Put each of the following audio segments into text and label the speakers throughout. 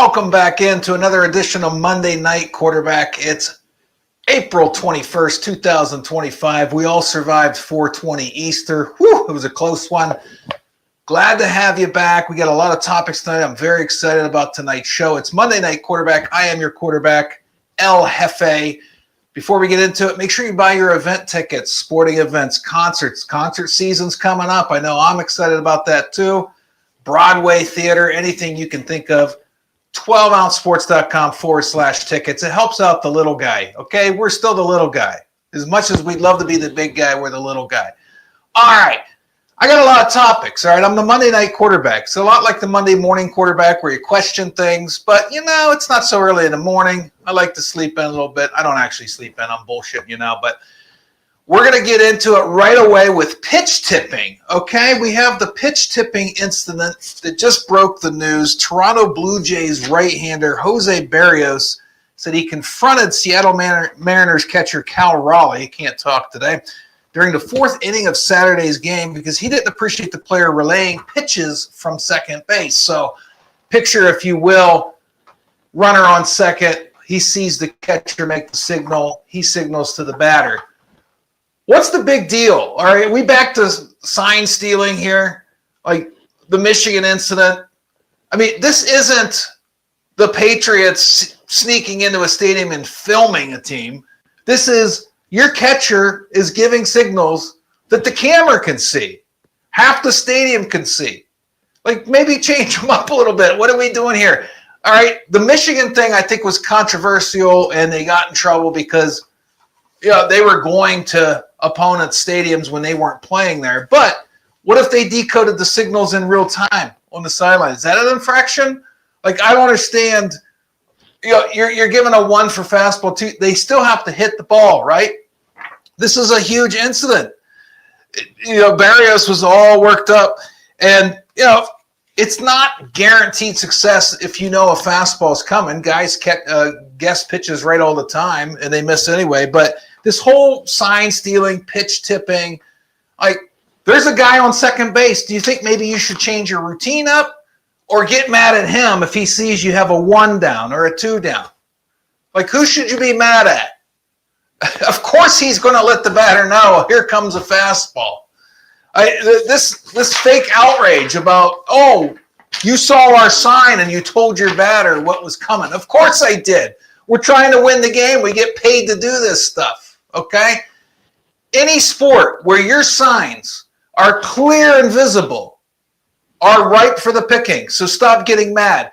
Speaker 1: Welcome back into another edition of Monday Night Quarterback. It's April 21st, 2025. We all survived 420 Easter. Whew, it was a close one. Glad to have you back. We got a lot of topics tonight. I'm very excited about tonight's show. It's Monday Night Quarterback. I am your quarterback, El Jefe. Before we get into it, make sure you buy your event tickets, sporting events, concerts. Concert season's coming up. I know I'm excited about that too. Broadway theater, anything you can think of. 12ouncesports.com/tickets. It helps out the little guy, okay? We're still the little guy. As much as we'd love to be the big guy, we're the little guy. All right. I got a lot of topics, all right? I'm the Monday Night Quarterback. It's a lot like the Monday Morning Quarterback where you question things, but, it's not so early in the morning. I like to sleep in a little bit. I don't actually sleep in. I'm bullshitting but we're going to get into it right away with pitch tipping, okay? We have the pitch tipping incident that just broke the news. Toronto Blue Jays right-hander Jose Berrios said he confronted Seattle Mariners catcher Cal Raleigh, he can't talk today, during the fourth inning of Saturday's game because he didn't appreciate the player relaying pitches from second base. So picture, if you will, runner on second, he sees the catcher make the signal, he signals to the batter. What's the big deal? All right, we back to sign stealing here, like the Michigan incident. I mean, this isn't the Patriots sneaking into a stadium and filming a team. This is your catcher is giving signals that the camera can see. Half the stadium can see. Like, maybe change them up a little bit. What are we doing here? All right, the Michigan thing I think was controversial, and they got in trouble because they were going to opponents' stadiums when they weren't playing there. But what if they decoded the signals in real time on the sideline? Is that an infraction? Like, I don't understand. You're given a 1 for fastball, 2. They still have to hit the ball, right? This is a huge incident. Berrios was all worked up. And, it's not guaranteed success if you know a fastball is coming. Guys guess pitches right all the time, and they miss anyway. But this whole sign stealing, pitch tipping, like, there's a guy on second base. Do you think maybe you should change your routine up or get mad at him if he sees you have a 1 down or a 2 down? Like, who should you be mad at? Of course he's going to let the batter know, here comes a fastball. This fake outrage about, you saw our sign and you told your batter what was coming. Of course I did. We're trying to win the game. We get paid to do this stuff, okay? Any sport where your signs are clear and visible are ripe for the picking, so stop getting mad.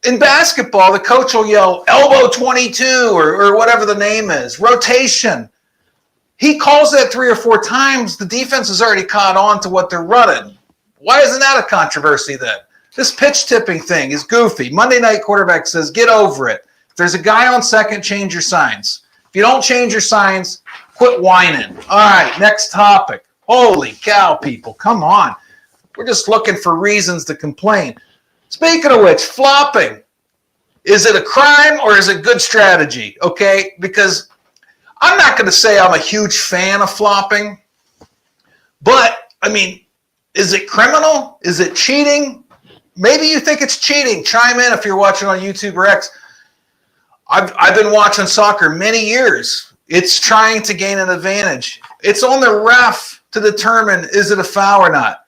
Speaker 1: In basketball, the coach will yell, elbow 22 or whatever the name is, rotation. He calls that 3 or 4 times. The defense has already caught on to what they're running. Why isn't that a controversy then? This pitch tipping thing is goofy. Monday Night Quarterback says, get over it. If there's a guy on second, change your signs. If you don't change your signs, quit whining. All right, next topic. Holy cow, people. Come on. We're just looking for reasons to complain. Speaking of which, flopping. Is it a crime or is it good strategy? Okay, because I'm not going to say I'm a huge fan of flopping, but, is it criminal? Is it cheating? Maybe you think it's cheating. Chime in if you're watching on YouTube or X. I've been watching soccer many years. It's trying to gain an advantage. It's on the ref to determine is it a foul or not.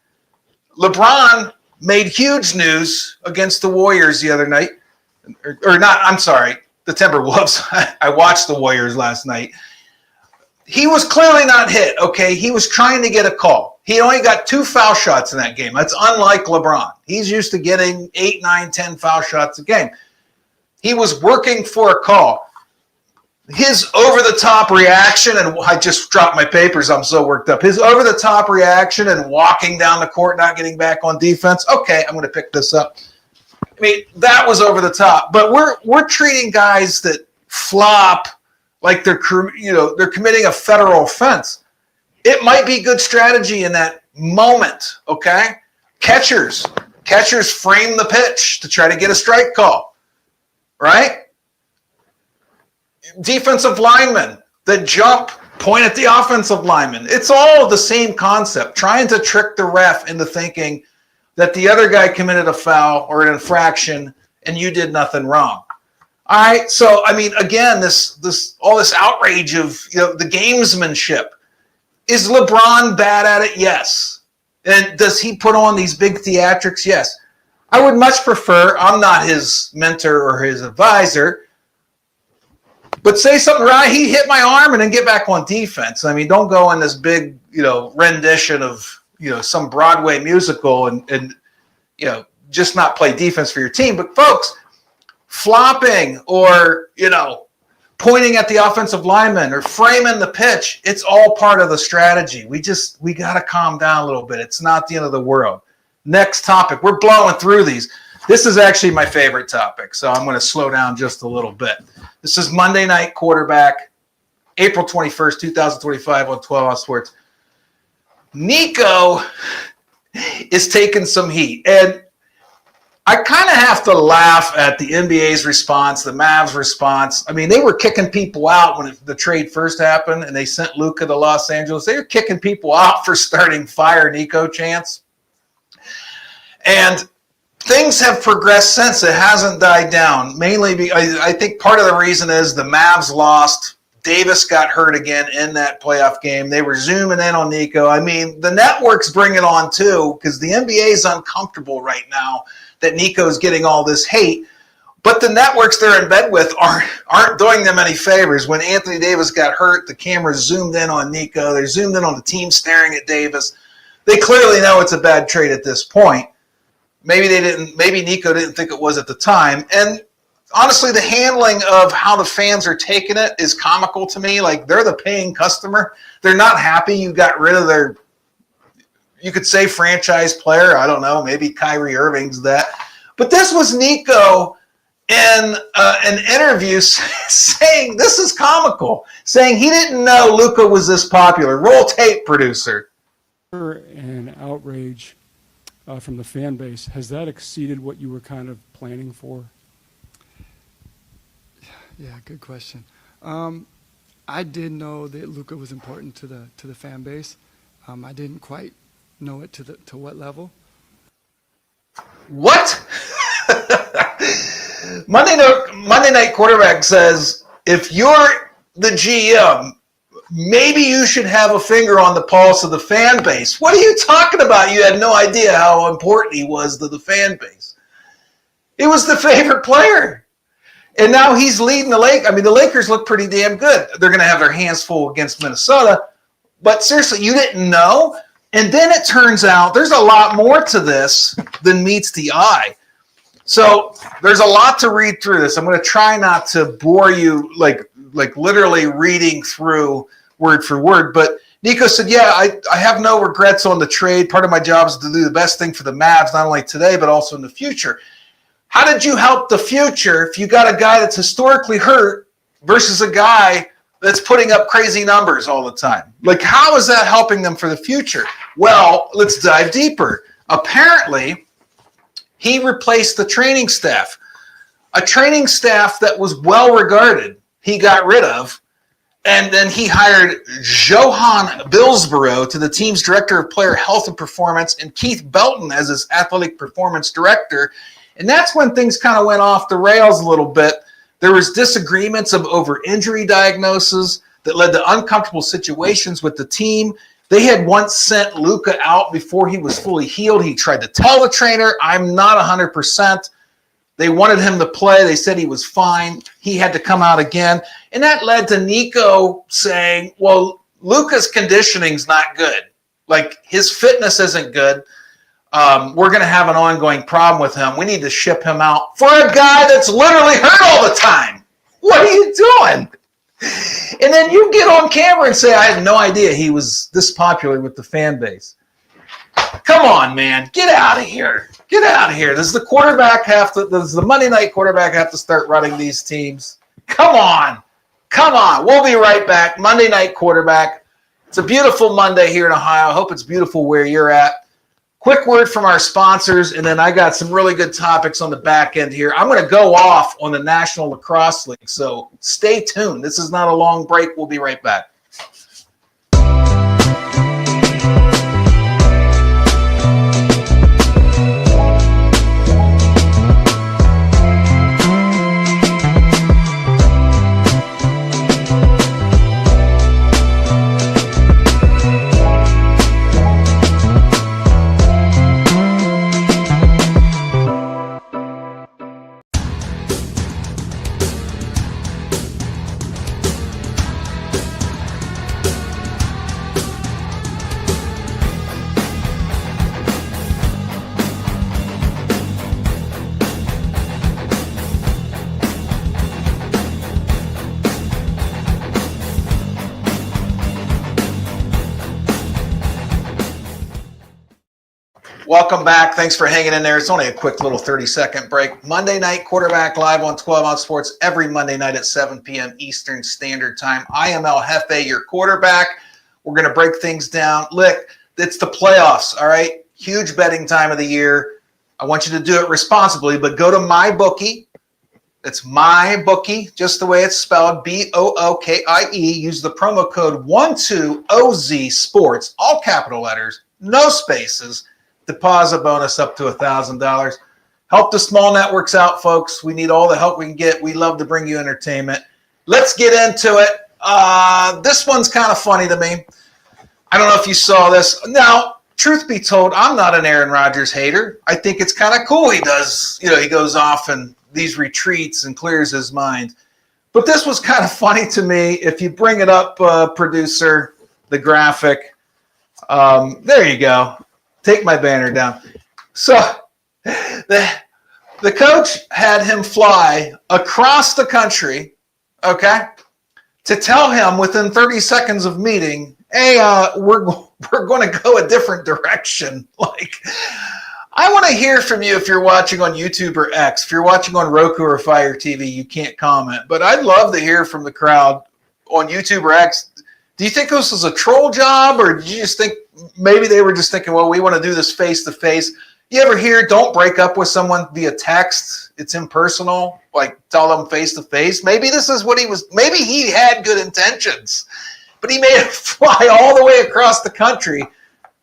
Speaker 1: LeBron made huge news against the Warriors the other night. The Timberwolves. I watched the Warriors last night. He was clearly not hit, okay? He was trying to get a call. He only got 2 foul shots in that game. That's unlike LeBron. He's used to getting 8, 9, 10 foul shots a game. He was working for a call. His over-the-top reaction, and I just dropped my papers, I'm so worked up. His over-the-top reaction and walking down the court, not getting back on defense. Okay, I'm going to pick this up. That was over the top. But we're treating guys that flop like they're committing a federal offense. It might be good strategy in that moment, okay? Catchers frame the pitch to try to get a strike call, right? Defensive linemen that jump, point at the offensive lineman. It's all the same concept, trying to trick the ref into thinking that the other guy committed a foul or an infraction and you did nothing wrong. All right. So, I mean, again, all this outrage of, the gamesmanship. Is LeBron bad at it? Yes. And does he put on these big theatrics? Yes. I would much prefer, I'm not his mentor or his advisor, but say something right, he hit my arm and then get back on defense. I mean, don't go in this big, rendition of, some Broadway musical and just not play defense for your team. But folks, flopping or, pointing at the offensive lineman or framing the pitch, it's all part of the strategy. We got to calm down a little bit. It's not the end of the world. Next topic. We're blowing through these. This is actually my favorite topic, so I'm going to slow down just a little bit. This is Monday Night Quarterback, April 21st, 2025 on 12 Hour Sports. Nico is taking some heat, and I kind of have to laugh at the NBA's response, the Mavs' response. I mean, they were kicking people out when the trade first happened, and they sent Luka to Los Angeles. They were kicking people out for starting Fire Nico chants. And things have progressed since. It hasn't died down. Mainly because I think part of the reason is the Mavs lost. Davis got hurt again in that playoff game. They were zooming in on Nico. I mean, the networks bring it on too because the NBA is uncomfortable right now that Nico's getting all this hate. But the networks they're in bed with aren't doing them any favors. When Anthony Davis got hurt, the camera zoomed in on Nico. They zoomed in on the team staring at Davis. They clearly know it's a bad trade at this point. Maybe Nico didn't think it was at the time. And honestly, the handling of how the fans are taking it is comical to me. Like, they're the paying customer. They're not happy you got rid of their, you could say, franchise player. I don't know. Maybe Kyrie Irving's that. But this was Nico in an interview saying, this is comical, saying he didn't know Luka was this popular. Roll tape, producer.
Speaker 2: And outrage from the fan base, has that exceeded what you were kind of planning for?
Speaker 3: Yeah, good question. I did know that Luka was important to the fan base. I didn't quite know it to what level.
Speaker 1: What? Monday Night Quarterback says, if you're the GM, maybe you should have a finger on the pulse of the fan base. What are you talking about? You had no idea how important he was to the fan base. He was the favorite player. And now he's leading the Lakers. I mean, the Lakers look pretty damn good. They're going to have their hands full against Minnesota. But seriously, you didn't know? And then it turns out there's a lot more to this than meets the eye. So there's a lot to read through this. I'm going to try not to bore you like literally reading through word for word. But Nico said, yeah, I have no regrets on the trade. Part of my job is to do the best thing for the Mavs, not only today, but also in the future. How did you help the future if you got a guy that's historically hurt versus a guy that's putting up crazy numbers all the time? Like, how is that helping them for the future? Well, let's dive deeper. Apparently, he replaced the training staff. A training staff that was well regarded, he got rid of. And then he hired Johan Billsborough to the team's director of player health and performance and Keith Belton as his athletic performance director. And that's when things kind of went off the rails a little bit. There was disagreements over injury diagnosis that led to uncomfortable situations with the team. They had once sent Luka out before he was fully healed. He tried to tell the trainer, I'm not 100%. They wanted him to play. They said he was fine. He had to come out again. And that led to Nico saying, well, Luka's conditioning's not good. Like, his fitness isn't good. We're going to have an ongoing problem with him. We need to ship him out for a guy that's literally hurt all the time. What are you doing? And then you get on camera and say, I had no idea he was this popular with the fan base. Come on, man. Get out of here. Get out of here. Does the Monday Night Quarterback have to start running these teams? Come on. Come on. We'll be right back. Monday Night Quarterback. It's a beautiful Monday here in Ohio. I hope it's beautiful where you're at. Quick word from our sponsors, and then I got some really good topics on the back end here. I'm going to go off on the National Lacrosse League, so stay tuned. This is not a long break. We'll be right back. Welcome back. Thanks for hanging in there. It's only a quick little 30-second break. Monday Night Quarterback live on 12 Ounce Sports every Monday night at 7 p.m. Eastern Standard Time. I am El Jefe, your quarterback. We're going to break things down. Look, it's the playoffs, all right? Huge betting time of the year. I want you to do it responsibly, but go to MyBookie. It's MyBookie, just the way it's spelled, Bookie. Use the promo code 12OZ Sports, all capital letters, no spaces. Deposit bonus up to $1,000. Help the small networks out, folks. We need all the help we can get. We love to bring you entertainment. Let's get into it. This one's kind of funny to me. I don't know if you saw this. Now, truth be told, I'm not an Aaron Rodgers hater. I think it's kind of cool he does. He goes off and these retreats and clears his mind. But this was kind of funny to me. If you bring it up, producer, the graphic. There you go. Take my banner down. So the coach had him fly across the country, okay, to tell him within 30 seconds of meeting, hey, we're going to go a different direction. Like, I want to hear from you if you're watching on YouTube or X. If you're watching on Roku or Fire TV, you can't comment. But I'd love to hear from the crowd on YouTube or X. Do you think this was a troll job, or did you just think maybe they were just thinking, well, we want to do this face-to-face? You ever hear, don't break up with someone via text? It's impersonal. Like, tell them face-to-face. Maybe this is what maybe he had good intentions, but he made it fly all the way across the country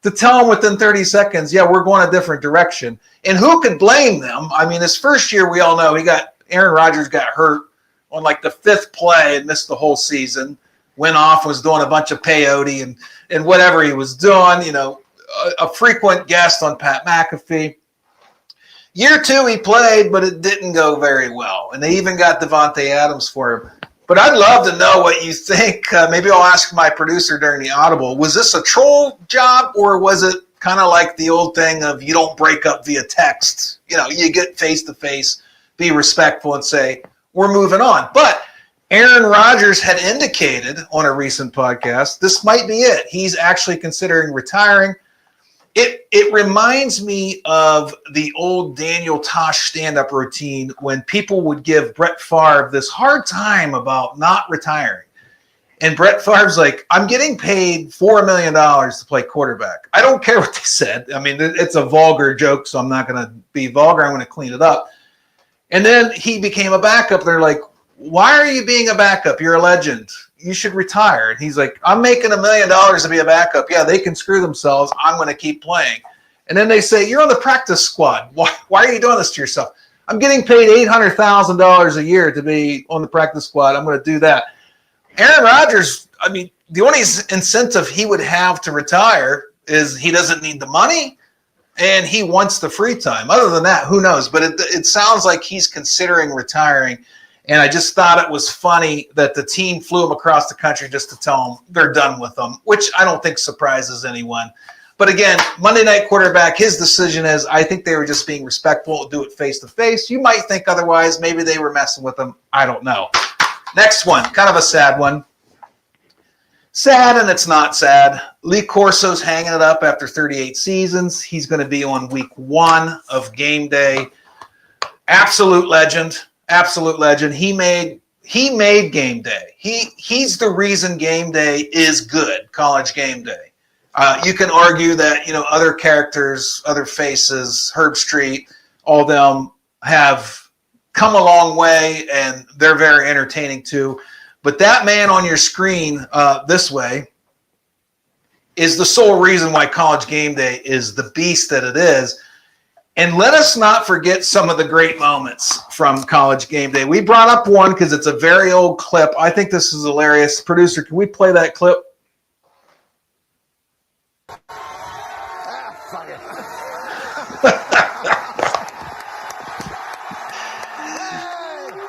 Speaker 1: to tell them within 30 seconds, yeah, we're going a different direction. And who could blame them? I mean, his first year, we all know, Aaron Rodgers got hurt on like the 5th play and missed the whole season. Went off, was doing a bunch of peyote and whatever he was doing, a frequent guest on Pat McAfee. Year 2, he played, but it didn't go very well. And they even got Devontae Adams for him. But I'd love to know what you think. Maybe I'll ask my producer during the audible. Was this a troll job, or was it kind of like the old thing of you don't break up via text? You get face-to-face, be respectful, and say, we're moving on. But Aaron Rodgers had indicated on a recent podcast, this might be it. He's actually considering retiring. It reminds me of the old Daniel Tosh stand-up routine when people would give Brett Favre this hard time about not retiring. And Brett Favre's like, I'm getting paid $4 million to play quarterback. I don't care what they said. I mean, it's a vulgar joke, so I'm not going to be vulgar. I'm going to clean it up. And then he became a backup. They're like, why are you being a backup? You're a legend. You should retire. And he's like, I'm making $1 million to be a backup. Yeah, they can screw themselves. I'm going to keep playing. And then they say, you're on the practice squad. Why are you doing this to yourself? I'm getting paid $800,000 a year to be on the practice squad. I'm going to do that. Aaron Rodgers, I mean, the only incentive he would have to retire is he doesn't need the money and he wants the free time. Other than that, who knows? But it sounds like he's considering retiring. And I just thought it was funny that the team flew him across the country just to tell him they're done with him, which I don't think surprises anyone. But again, Monday Night Quarterback, his decision is, I think they were just being respectful, do it face-to-face. You might think otherwise. Maybe they were messing with him. I don't know. Next one, kind of a sad one. Sad, and it's not sad. Lee Corso's hanging it up after 38 seasons. He's going to be on week 1 of game day. Absolute legend. Absolute legend. He made game day. He's the reason game day is good, college game day. You can argue that, other characters, other faces, Herb Street, all them have come a long way, and they're very entertaining too. But that man on your screen this way is the sole reason why college game day is the beast that it is. And let us not forget some of the great moments from college game day. We brought up one because it's a very old clip. I think this is hilarious. Producer, can we play that clip?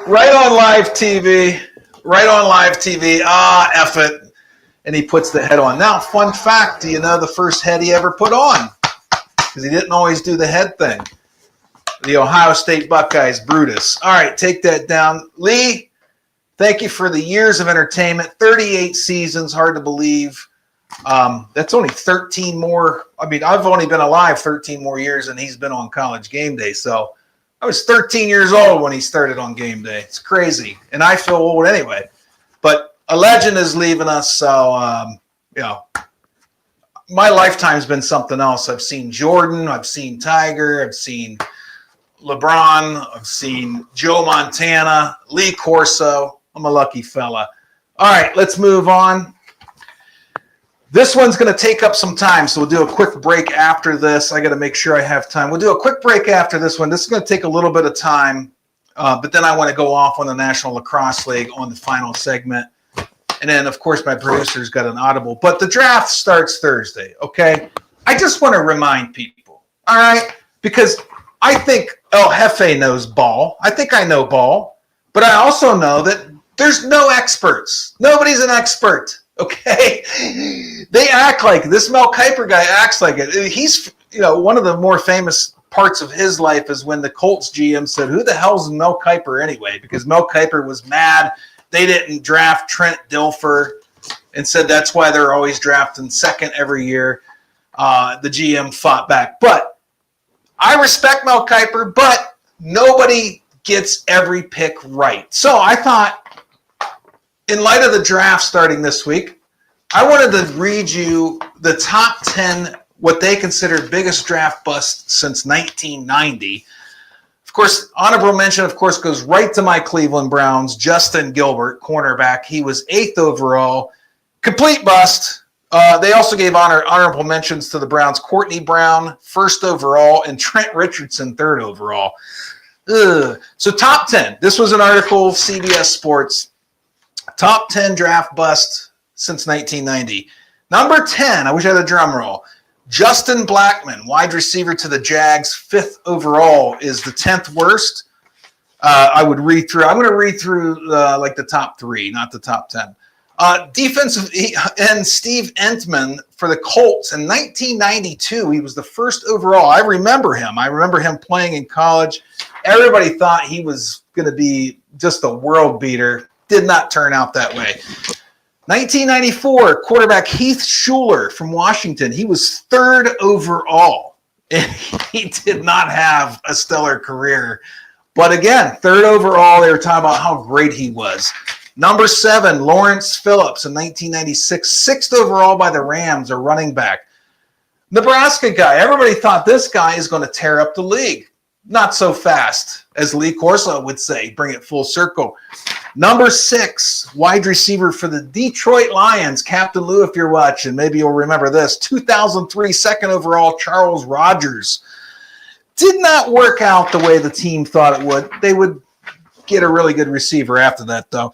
Speaker 1: Right on live TV. Right on live TV. F it. And he puts the head on. Now, fun fact, do you know the first head he ever put on? Because he didn't always do the head thing. The Ohio State Buckeyes, Brutus. All right, take that down. Lee, thank you for the years of entertainment. 38 seasons, hard to believe. That's only 13 more. I mean, I've only been alive 13 more years than he's been on College Game Day. So I was 13 years old when he started on Game Day. It's crazy. And I feel old anyway. But a legend is leaving us. So, my lifetime's been something else. I've seen Jordan. I've seen Tiger. I've seen LeBron. I've seen Joe Montana, Lee Corso. I'm a lucky fella. All right, let's move on. This one's going to take up some time, so we'll do a quick break after this. I got to make sure I have time. We'll do a quick break after this one. This is going to take a little bit of time, but then I want to go off on the National Lacrosse League on the final segment. And then, of course, my producer's got an audible. But the draft starts Thursday, okay? I just want to remind people, all right? Because I think El Jefe knows ball. I think I know ball. But I also know that there's no experts. Nobody's an expert, okay? They act like this Mel Kiper guy acts like it. He's, one of the more famous parts of his life is when the Colts GM said, who the hell's Mel Kiper anyway? Because Mel Kiper was mad they didn't draft Trent Dilfer and said that's why they're always drafting second every year. The GM fought back. But I respect Mel Kiper, but nobody gets every pick right. So I thought, in light of the draft starting this week, I wanted to read you the top 10, what they consider biggest draft busts since 1990. Of course, honorable mention, of course, goes right to my Cleveland Browns, Justin Gilbert, cornerback. He was 8th overall. Complete bust. They also gave honorable mentions to the Browns, Courtney Brown, 1st overall, and Trent Richardson, 3rd overall. So top 10. This was an article, CBS Sports. Top 10 draft bust since 1990. Number 10, I wish I had a drum roll. Justin Blackmon, wide receiver to the Jags, 5th overall, is the 10th worst. I would read through. I'm going to read through like the top 3, not the top 10. Defensive end Steve Entman for the Colts in 1992. He was the 1st overall. I remember him. I remember him playing in college. Everybody thought he was going to be just a world beater. Did not turn out that way. 1994, quarterback Heath Schuler from Washington. He was 3rd overall, and he did not have a stellar career. But again, 3rd overall, they were talking about how great he was. Number 7, Lawrence Phillips in 1996, 6th overall by the Rams, a running back. Nebraska guy. Everybody thought this guy is going to tear up the league. Not so fast, as Lee Corso would say. Bring it full circle. Number 6, wide receiver for the Detroit Lions. Captain Lou, if you're watching, maybe you'll remember this. 2003, 2nd overall, Charles Rodgers. Did not work out the way the team thought it would. They would get a really good receiver after that, though.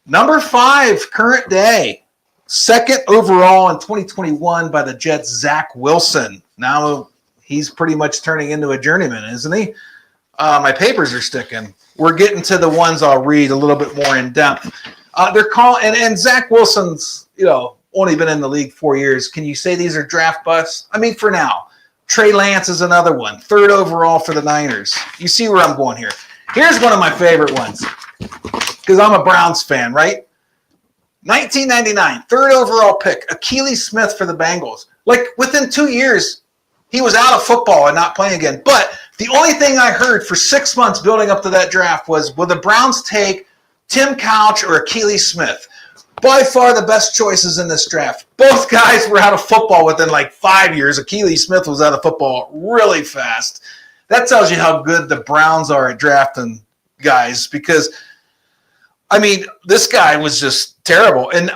Speaker 1: Number 5, current day. 2nd overall in 2021 by the Jets, Zach Wilson. Now he's pretty much turning into a journeyman, isn't he? My papers are sticking. We're getting to the ones I'll read a little bit more in depth. They're calling, and Zach Wilson's, only been in the league 4 years. Can you say these are draft busts? I mean, for now. Trey Lance is another one. 3rd overall for the Niners. You see where I'm going here. Here's one of my favorite ones, because I'm a Browns fan, right? 1999, 3rd overall pick, Akili Smith for the Bengals. Like, within 2 years, he was out of football and not playing again. But the only thing I heard for 6 months building up to that draft was, will the Browns take Tim Couch or Akili Smith? By far the best choices in this draft. Both guys were out of football within like 5 years. Akili Smith was out of football really fast. That tells you how good the Browns are at drafting guys, because, I mean, this guy was just terrible. And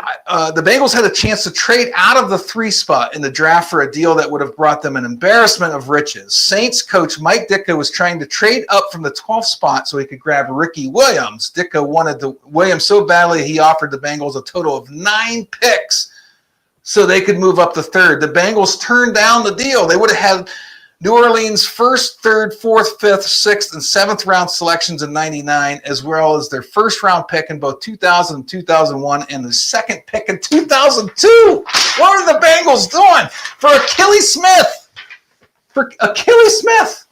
Speaker 1: the Bengals had a chance to trade out of the 3 spot in the draft for a deal that would have brought them an embarrassment of riches. Saints coach Mike Ditka was trying to trade up from the 12th spot so he could grab Ricky Williams. Ditka wanted Williams so badly he offered the Bengals a total of 9 picks so they could move up to 3rd. The Bengals turned down the deal. They would have had New Orleans' 1st, 3rd, 4th, 5th, 6th, and 7th round selections in 99, as well as their 1st round pick in both 2000 and 2001, and the 2nd pick in 2002. What are the Bengals doing for Akili Smith?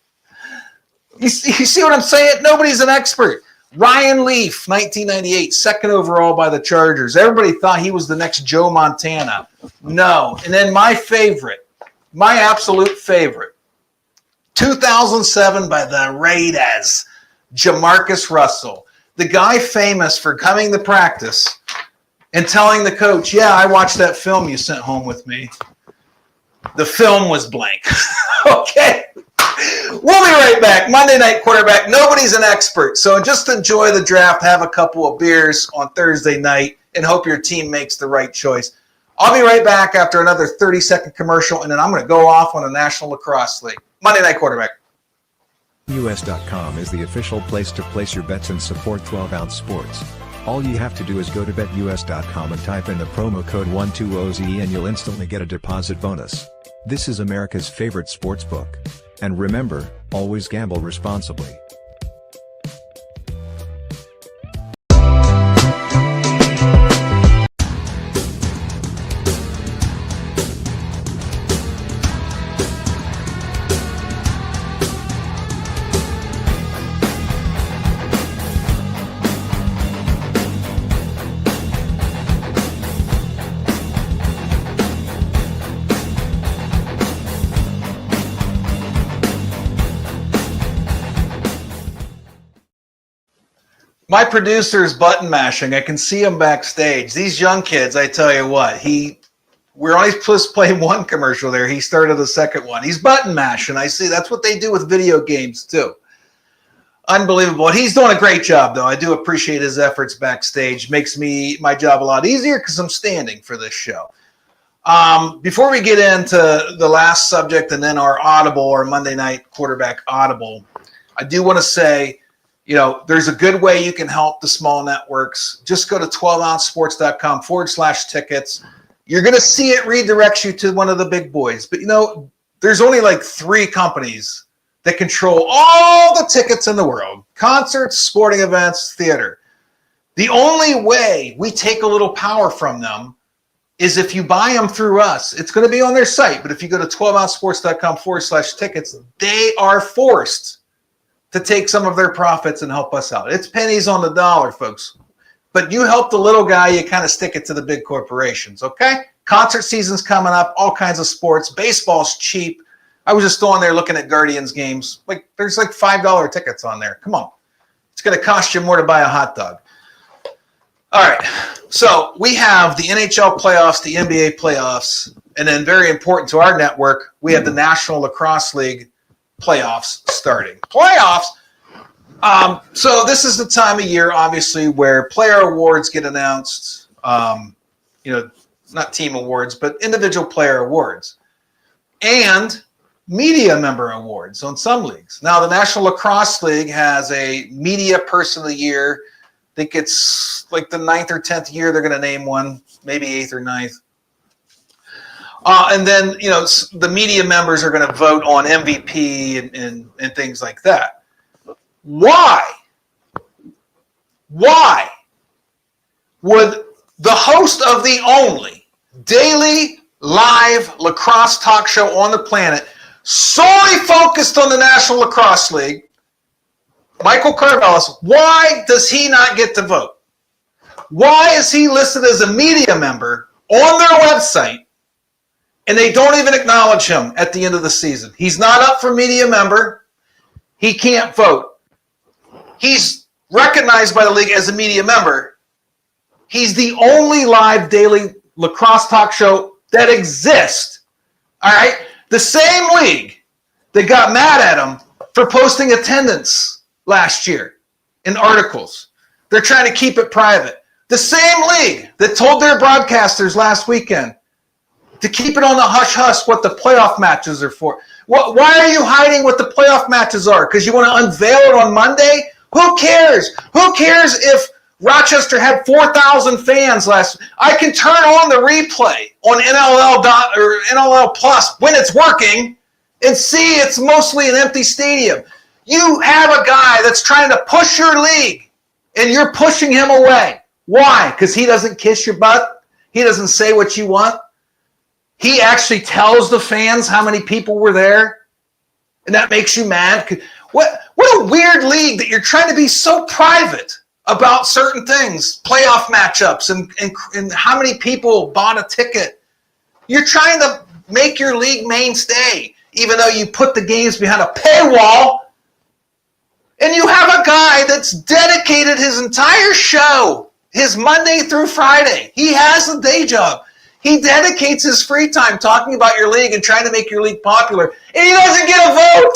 Speaker 1: You see what I'm saying? Nobody's an expert. Ryan Leaf, 1998, second overall by the Chargers. Everybody thought he was the next Joe Montana. No. And then my absolute favorite, 2007 by the Raiders, Jamarcus Russell. The guy famous for coming to practice and telling the coach, yeah, I watched that film you sent home with me. The film was blank. Okay. We'll be right back. Monday Night Quarterback. Nobody's an expert, so just enjoy the draft, have a couple of beers on Thursday night, and hope your team makes the right choice. I'll be right back after another 30-second commercial, and then I'm going to go off on a National Lacrosse League. Monday Night Quarterback.
Speaker 4: US.com is the official place to place your bets and support 12-ounce sports. All you have to do is go to betus.com and type in the promo code 120Z and you'll instantly get a deposit bonus. This is America's favorite sports book. And remember, always gamble responsibly.
Speaker 1: My producer's button mashing. I can see him backstage. These young kids, I tell you what, we're only supposed to play one commercial there. He started the second one. He's button mashing. I see that's what they do with video games too. Unbelievable. He's doing a great job, though. I do appreciate his efforts backstage. Makes my job a lot easier because I'm standing for this show. Before we get into the last subject and then our audible, our Monday Night Quarterback audible, I do want to say, there's a good way you can help the small networks. Just go to 12ouncesports.com/tickets. You're going to see it redirects you to one of the big boys. But, there's only like 3 companies that control all the tickets in the world: concerts, sporting events, theater. The only way we take a little power from them is if you buy them through us. It's going to be on their site. But if you go to 12ouncesports.com/tickets, they are forced to take some of their profits and help us out. It's pennies on the dollar, folks. But you help the little guy, you kind of stick it to the big corporations, okay? Concert season's coming up, all kinds of sports. Baseball's cheap. I was just on there looking at Guardians games. There's like $5 tickets on there. Come on. It's going to cost you more to buy a hot dog. All right. So we have the NHL playoffs, the NBA playoffs, and then very important to our network, we have the National Lacrosse League playoffs starting. Playoffs. So this is the time of year, obviously, where player awards get announced. Not team awards, but individual player awards, and media member awards on some leagues. Now, the National Lacrosse League has a media person of the year. I think it's like the 9th or 10th year they're going to name one, maybe 8th or 9th. And then, the media members are going to vote on MVP and things like that. Why would the host of the only daily live lacrosse talk show on the planet, solely focused on the National Lacrosse League, Michael Carvelis, why does he not get to vote? Why is he listed as a media member on their website, and they don't even acknowledge him at the end of the season? He's not up for media member. He can't vote. He's recognized by the league as a media member. He's the only live daily lacrosse talk show that exists. All right? The same league that got mad at him for posting attendance last year in articles. They're trying to keep it private. The same league that told their broadcasters last weekend to keep it on the hush-hush what the playoff matches are for. Why are you hiding what the playoff matches are? Because you want to unveil it on Monday? Who cares? Who cares if Rochester had 4,000 fans last? I can turn on the replay on NLL Plus when it's working and see it's mostly an empty stadium. You have a guy that's trying to push your league, and you're pushing him away. Why? Because he doesn't kiss your butt? He doesn't say what you want? He actually tells the fans how many people were there? And that makes you mad? What a weird league that you're trying to be so private about certain things, playoff matchups, and how many people bought a ticket. You're trying to make your league mainstay, even though you put the games behind a paywall. And you have a guy that's dedicated his entire show, his Monday through Friday. He has a day job. He dedicates his free time talking about your league and trying to make your league popular. And he doesn't get a vote.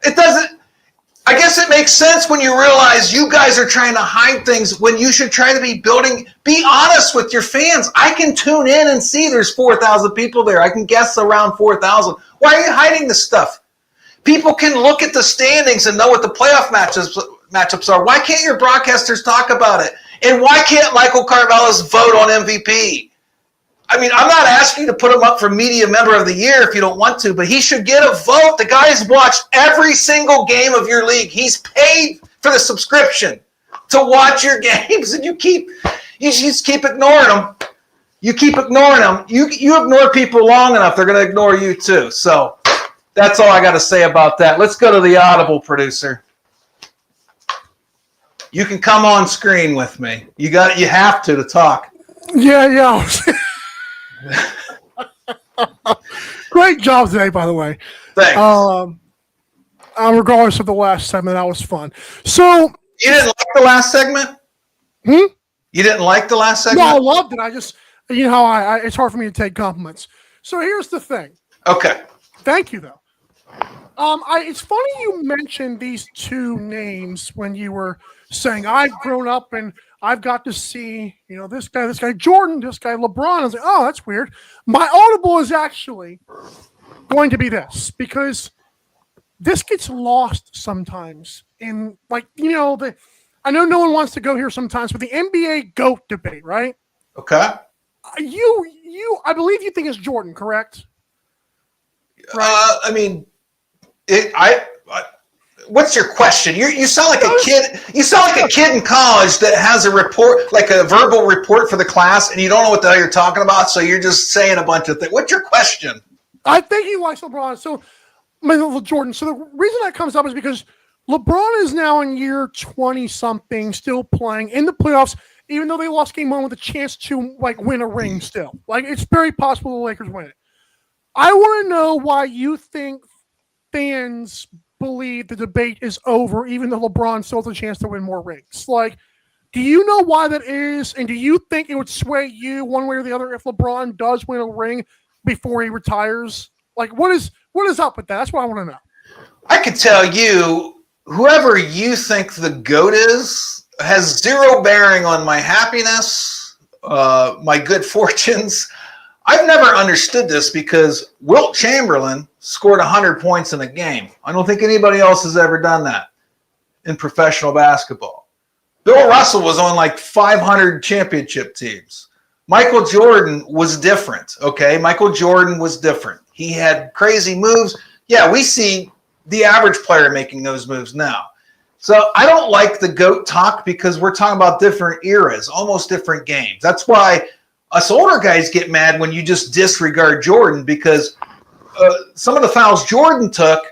Speaker 1: It doesn't. I guess it makes sense when you realize you guys are trying to hide things when you should try to be honest with your fans. I can tune in and see there's 4,000 people there. I can guess around 4,000. Why are you hiding this stuff? People can look at the standings and know what the playoff matchups are. Why can't your broadcasters talk about it? And why can't Michael Carvelis vote on MVP? I mean, I'm not asking you to put him up for Media Member of the Year if you don't want to, but he should get a vote. The guy's watched every single game of your league. He's paid for the subscription to watch your games, and you just keep ignoring them. You keep ignoring them. You ignore people long enough, they're going to ignore you too. So that's all I got to say about that. Let's go to the Audible producer. You can come on screen with me. You have to talk.
Speaker 5: Yeah. Great job today, by the way.
Speaker 1: Thanks.
Speaker 5: Regardless of the last segment, that was fun. So
Speaker 1: You didn't like the last segment? You didn't like the last segment?
Speaker 5: no, I loved it. I just, you know how it's hard for me to take compliments. So here's the thing.
Speaker 1: Okay.
Speaker 5: Thank you, though. It's funny you mentioned these two names when you were saying I've grown up and I've got to see, this guy Jordan, this guy LeBron. I was like, oh, that's weird. My Audible is actually going to be this because this gets lost sometimes in I know no one wants to go here sometimes, but the NBA GOAT debate, right?
Speaker 1: Okay.
Speaker 5: I believe you think it's Jordan, correct?
Speaker 1: What's your question? You sound like a kid. You sound like a kid in college that has a report, like a verbal report for the class, and you don't know what the hell you're talking about, so you're just saying a bunch of things. What's your question?
Speaker 5: I think he likes LeBron. So, Jordan. So the reason that comes up is because LeBron is now in year 20-something, still playing in the playoffs, even though they lost game one with a chance to win a ring still. It's very possible the Lakers win it. I want to know why you think fans believe the debate is over, even though LeBron still has a chance to win more rings. Do you know why that is? And do you think it would sway you one way or the other if LeBron does win a ring before he retires? What is up with that? That's what I want to know.
Speaker 1: I can tell you, whoever you think the GOAT is has zero bearing on my happiness, my good fortunes. I've never understood this because Wilt Chamberlain scored 100 points in a game. I don't think anybody else has ever done that in professional basketball. Bill Russell was on 500 championship teams. Michael Jordan was different, okay? Michael Jordan was different. He had crazy moves. Yeah, we see the average player making those moves now. So I don't like the GOAT talk because we're talking about different eras, almost different games. That's why us older guys get mad when you just disregard Jordan because some of the fouls Jordan took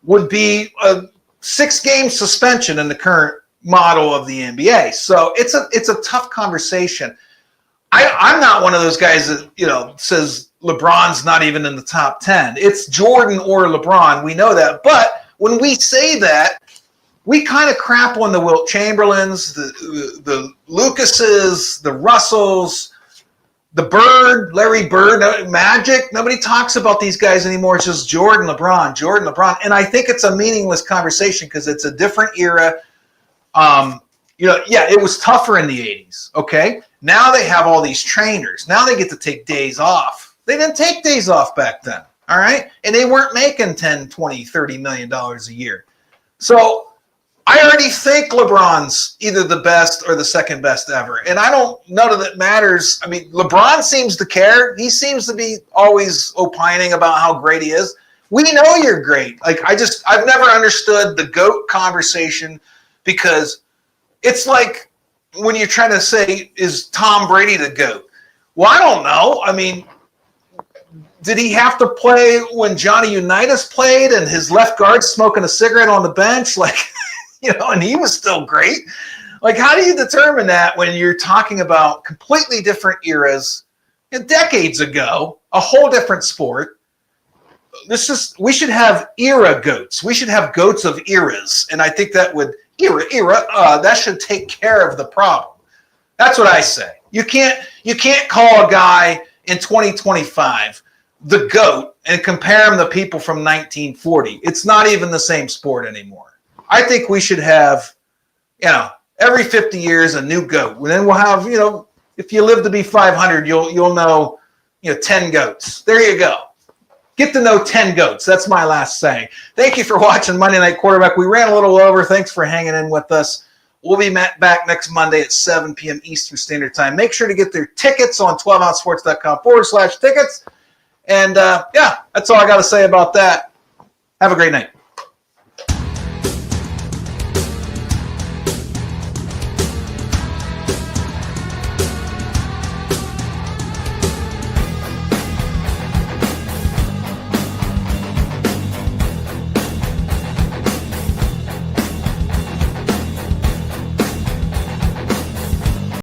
Speaker 1: would be a 6-game suspension in the current model of the NBA. So it's a tough conversation. I'm not one of those guys that says LeBron's not even in the top 10. It's Jordan or LeBron. We know that. But when we say that, we kind of crap on the Wilt Chamberlains, the Lucases, the Russells, the Bird, Larry Bird, Magic. Nobody talks about these guys anymore. It's just Jordan, LeBron. And I think it's a meaningless conversation because it's a different era. It was tougher in the 80s, okay? Now they have all these trainers. Now they get to take days off. They didn't take days off back then, all right? And they weren't making $10, $20, $30 million a year. So I already think LeBron's either the best or the second best ever. And none of that matters. I mean, LeBron seems to care. He seems to be always opining about how great he is. We know you're great. I've never understood the GOAT conversation because it's like when you're trying to say, is Tom Brady the GOAT? Well, I don't know. I mean, Did he have to play when Johnny Unitas played and his left guard smoking a cigarette on the bench? Like, and he was still great. Like, how do you determine that when you're talking about completely different eras, decades ago, a whole different sport? We should have era goats. We should have goats of eras. And I think that would, that should take care of the problem. That's what I say. You can't call a guy in 2025 the GOAT and compare him to people from 1940. It's not even the same sport anymore. I think we should have, every 50 years a new GOAT. And then we'll have, if you live to be 500, you'll know, 10 GOATs. There you go. Get to know 10 GOATs. That's my last saying. Thank you for watching Monday Night Quarterback. We ran a little over. Thanks for hanging in with us. We'll be back next Monday at 7 p.m. Eastern Standard Time. Make sure to get their tickets on 12ouncesports.com/tickets. And, that's all I got to say about that. Have a great night.